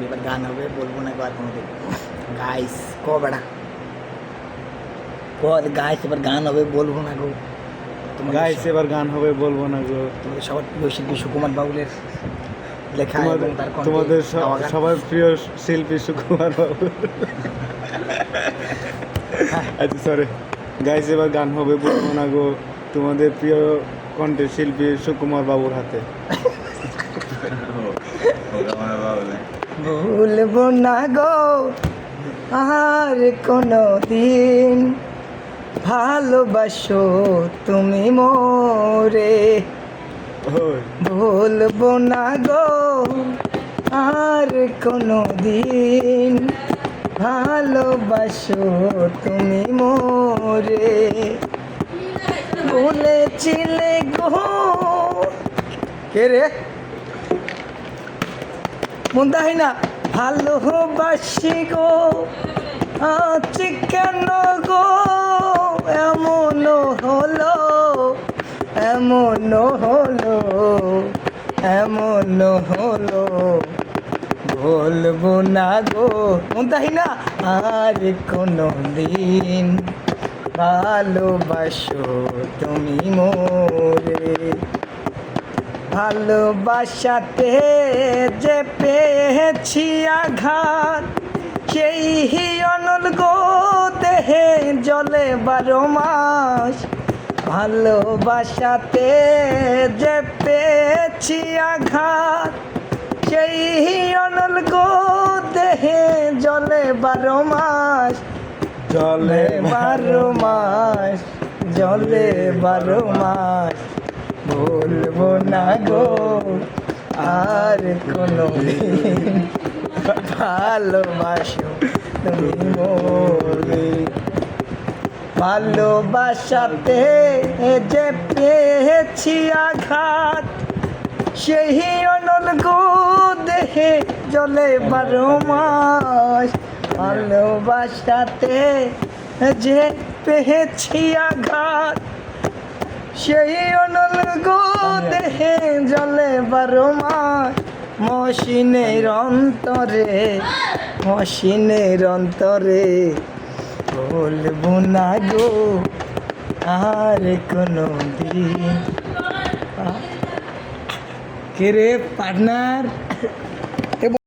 এবার গান হবে, বলবো না আর কোনোদিন। গাইস ক বেড়া গাইস এবার গান হবে, বলবো না গো। গাইস এবার গান হবে, বলবো না গো। তোমাদের সবার প্রিয় শিল্পী সুকুমার বাউলের লেখা এবং তার কণ্ঠে তোমাদের গাওয়া গান। সবার প্রিয় শিল্পী সুকুমার বাবু। আচ্ছা সরি, গাইস এবার গান হবে, বলবো না গো, তোমাদের প্রিয় কণ্ঠের শিল্পী সুকুমার বাবুর হাতে। ভুলবো না গো আর কোনো দিন, ভালোবাসো তুমি মোরে। ওই, ভুলবো না গো আর কোনো দিন, ভালোবাসো তুমি মোরে। বলেছিলে গো কে রে মন্দাই না, ভালোবাসি গো আজ কেন গো এমন হলো, এমন হলো, এমন হলো। বলবো না গো মন্দাই না আর কোনো দিন, ভালোবাসো তুমি মোরে। ভালোবাসাতে যে পেয়েছি আঘাত, সেই অনল গো দেহে জলে 12 মাস। ভালোবাসাতে যে পেয়েছি আঘাত, সেই অনল গো দেহে জলে 12 মাস। জলে 12 মাস, জলে 12 মাস। বলবো না গো আর কোনো দিন, ভালোবাসো তুমি মোরে। ভালোবাসাতে যে পেয়েছি আঘাত, সেই অনল গো দেহে জলে 12 মাস। ভালোবাসাতে যে পেয়েছি আঘাত, সেই অনল গো দেহে জলে 12 মাস। মসিনের অন্তরে, মসিনের অন্তরে। বলবো না গো আর কোনো দিন। কে রে পার্টনার?